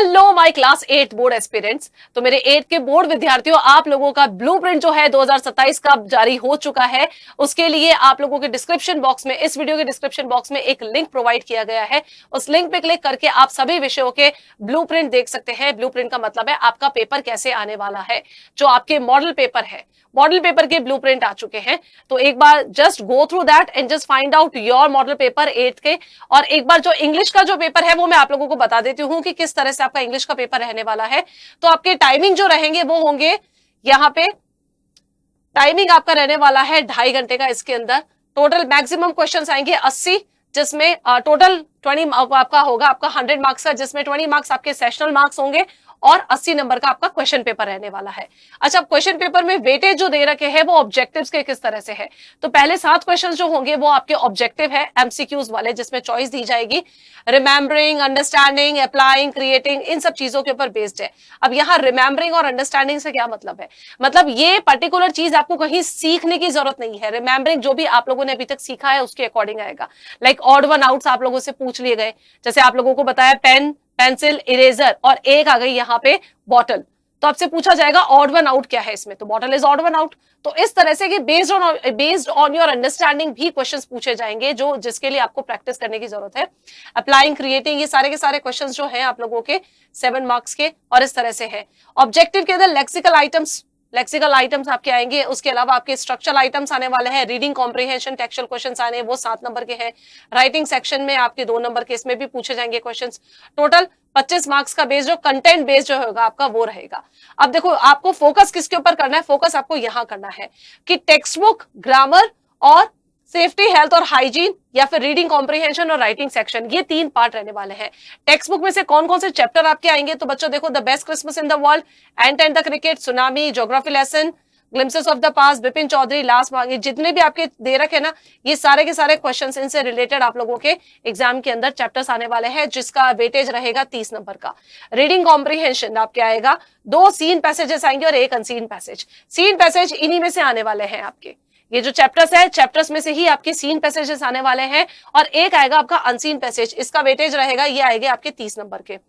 Hello my class 8 board aspirants. तो मेरे 8 के बोर्ड विद्यार्थियों, आप लोगों का ब्लूप्रिंट जो है 2027 का जारी हो चुका है। उसके लिए आप लोगों के डिस्क्रिप्शन बॉक्स में, इस वीडियो के डिस्क्रिप्शन बॉक्स में एक लिंक प्रोवाइड किया गया है। उस लिंक पे क्लिक करके आप सभी विषयों के ब्लूप्रिंट देख सकते हैं। ब्लूप्रिंट का मतलब है आपका पेपर कैसे आने वाला है। जो आपके मॉडल पेपर है, मॉडल पेपर के ब्लूप्रिंट आ चुके हैं। तो एक बार just go through that and just find out your model paper 8 के। और एक बार जो इंग्लिश का जो पेपर है वो मैं आप लोगों को बता देती हूं कि किस तरह से आपका इंग्लिश का पेपर रहने वाला है। तो आपके टाइमिंग जो रहेंगे वो होंगे, यहाँ पे टाइमिंग आपका रहने वाला है 2.5 घंटे का। इसके अंदर टोटल मैक्सिमम क्वेश्चंस आएंगे 80, जिसमें टोटल 20 आपका होगा, आपका 100 मार्क्स का, जिसमें 20 मार्क्स आपके सेशनल मार्क्स होंगे और 80 नंबर का आपका क्वेश्चन पेपर रहने वाला है। अच्छा, क्वेश्चन पेपर में वेटेज जो दे रखे हैं वो ऑब्जेक्टिव्स के किस तरह से है। तो पहले 7 क्वेश्चंस जो होंगे वो आपके ऑब्जेक्टिव है, एमसीक्यूज वाले, जिसमें चॉइस दी जाएगी। रिमेंबरिंग, अंडरस्टैंडिंग, अप्लाइंग, क्रिएटिंग, इन सब चीजों के ऊपर बेस्ड है। अब यहाँ रिमेंबरिंग और अंडरस्टैंडिंग से क्या मतलब है, मतलब ये पर्टिकुलर चीज आपको कहीं सीखने की जरूरत नहीं है। रिमेंबरिंग जो भी आप लोगों ने अभी तक सीखा है उसके अकॉर्डिंग आएगा। लाइक ऑड वन आउट्स आप लोगों से पूछ लिए गए, जैसे आप लोगों को बताया पेन, पेंसिल, इरेजर, और एक आ गई यहाँ पे बॉटल। तो आपसे पूछा जाएगा ऑड वन आउट क्या है इसमें, तो bottle is odd one out. तो इस तरह से कि बेस्ड ऑन योर अंडरस्टैंडिंग भी क्वेश्चंस पूछे जाएंगे, जो जिसके लिए आपको प्रैक्टिस करने की जरूरत है। अप्लाइंग, क्रिएटिंग, ये सारे के सारे क्वेश्चंस जो हैं आप लोगों के 7 मार्क्स के, और इस तरह से है। ऑब्जेक्टिव के अंदर लेक्सिकल आइटम्स आपके आएंगे। उसके अलावा आपके स्ट्रक्चरल आइटम्स आने वाले हैं। रीडिंग कॉम्प्रिहेंशन, टेक्सचुअल क्वेश्चंस आने, वो 7 नंबर के हैं। राइटिंग सेक्शन में आपके 2 नंबर के, इसमें भी पूछे जाएंगे क्वेश्चंस। टोटल 25 मार्क्स का बेस, जो कंटेंट बेस जो होगा आपका वो रहेगा। अब देखो, आपको फोकस किसके ऊपर करना है, फोकस आपको यहां करना है कि टेक्स्ट बुक, ग्रामर और सेफ्टी, हेल्थ और हाइजीन, या फिर रीडिंग कॉम्प्रिहेंशन और राइटिंग सेक्शन, ये 3 पार्ट रहने वाले हैं। टेक्स्ट बुक में से कौन कौन से चैप्टर आपके आएंगे, तो बच्चों देखो, the best Christmas in the world, and the cricket, tsunami, geography lesson, glimpses of the past, Bipin Chaudhary, last मांगे, जितने भी आपके दे रखे ना, ये सारे के सारे क्वेश्चंस, इनसे रिलेटेड आप लोगों के एग्जाम के अंदर चैप्टर्स आने वाले हैं, जिसका वेटेज रहेगा 30 नंबर का। रीडिंग कॉम्प्रिहेंशन आपके आएगा, 2 सीन पैसेजेस आएंगे और 1 अनसीन पैसेज। सीन पैसेज इन्हीं में से आने वाले हैं आपके। ये जो चैप्टर्स है, चैप्टर्स में से ही आपके सीन पैसेजेस आने वाले हैं, और एक आएगा आपका अनसीन पैसेज। इसका वेटेज रहेगा, ये आएगा आपके 30 नंबर के।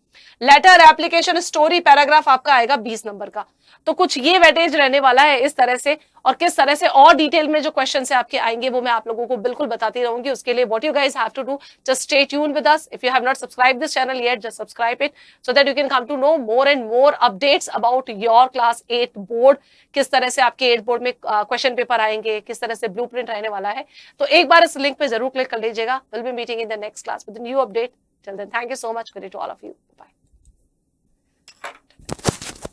लेटर, एप्लीकेशन, स्टोरी, पैराग्राफ आपका आएगा 20 नंबर का। तो कुछ ये वेटेज रहने वाला है इस तरह से। और किस तरह से और डिटेल में जो क्वेश्चन है आपके आएंगे वो मैं आप लोगों को बिल्कुल बताती रहूंगी। उसके लिए what you guys have to do, just stay tuned with us. If you have not subscribe this channel yet, just subscribe it so that you can come to know more and more updates about your class 8 board. किस तरह से आपके 8 board में question paper आएंगे, किस तरह से blueprint रहने वाला है। तो एक बार इस लिंक पे जरूर क्लिक कर लीजिएगा। Will be meeting in the next class with new update. Till then, thank you so much, to all of you. Bye.